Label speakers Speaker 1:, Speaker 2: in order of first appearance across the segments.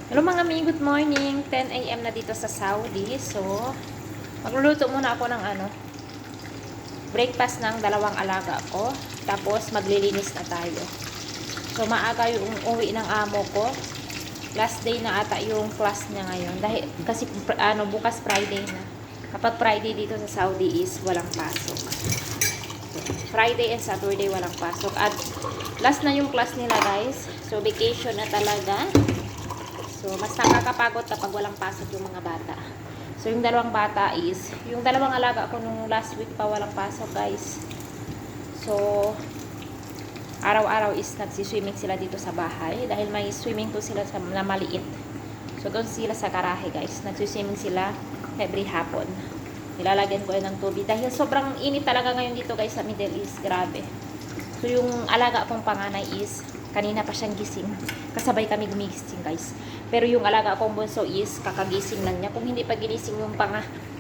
Speaker 1: Hello mga mi, good morning. 10 AM na dito sa Saudi. So, magluluto muna ako ng breakfast ng dalawang alaga ko. Tapos, maglilinis na tayo. So, maaga yung uwi ng amo ko. Last day na ata yung class niya ngayon. Dahil, kasi bukas Friday na. Kapag Friday dito sa Saudi is walang pasok. Friday and Saturday walang pasok. At last na yung class nila guys. So, vacation na talaga. So, mas nakakapagod kapag walang pasok yung mga bata. So, yung dalawang bata is, yung dalawang alaga ko nung last week pa walang pasok, guys. So, araw-araw is nagsiswimming sila dito sa bahay. Dahil may swimming pool sila na maliit. So, doon sila sa garahe, guys. Nagsiswimming sila every hapon. Nilalagyan ko yun ng tubig. Dahil sobrang init talaga ngayon dito, guys, sa Middle East. Grabe. So, yung alaga kong panganay is, kanina pa siyang gising. Kasabay kami gumigising, guys. Pero yung alaga kong bunso is kakagising lang niya. Kung hindi pa ginising yung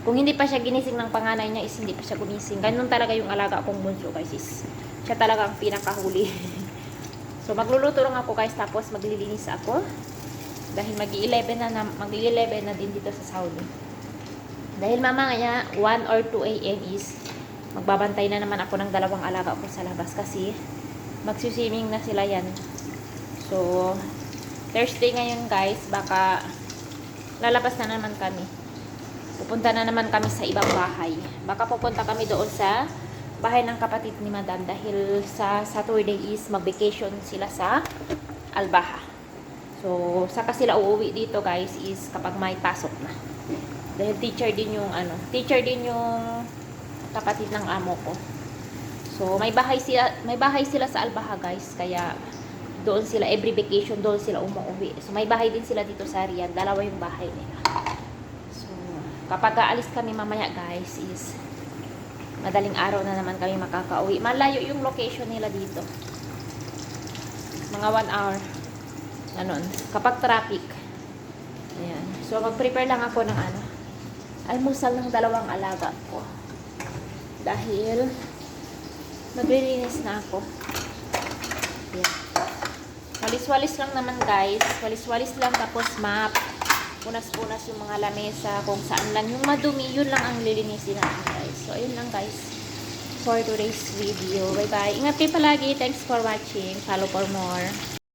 Speaker 1: kung hindi pa siya ginising ng panganay niya is hindi pa siya gumising. Ganun talaga yung alaga kong bunso, guys. Is, siya talaga ang pinakahuli. So magluluto lang ako, guys, tapos maglilinis ako. Dahil mag-11 na din dito sa Saudi. Dahil mamaya 1 or 2 AM is magbabantay na naman ako ng dalawang alaga ko sa labas kasi magsiswimming na sila yan. So, Thursday ngayon guys, baka lalabas na naman kami. Pupunta na naman kami sa ibang bahay. Baka pupunta kami doon sa bahay ng kapatid ni Madam dahil sa Saturday is mag-vacation sila sa Albaha. So, saka sila uuwi dito guys is kapag may pasok na. Dahil teacher din yung kapatid ng amo ko. So, may bahay sila sa Albaha guys, kaya doon sila, every vacation, doon sila umuwi. So, may bahay din sila dito sa Riyadh. Dalawa yung bahay nila. So, kapag aalis kami mamaya, guys, is madaling araw na naman kami makakauwi. Malayo yung location nila dito. Mga 1 hour. Ganon. Kapag traffic. Ayan. So, mag-prepare lang ako ng almusal ng dalawang alaga ko. Dahil, maglilinis na ako. Ayan. Walis-walis lang naman guys. Walis-walis lang tapos map. Punas-punas yung mga lamesa. Kung saan lang yung madumi, yun lang ang lilinisin natin guys. So, ayun lang guys. For today's video. Bye-bye. Ingat kayo palagi. Thanks for watching. Follow for more.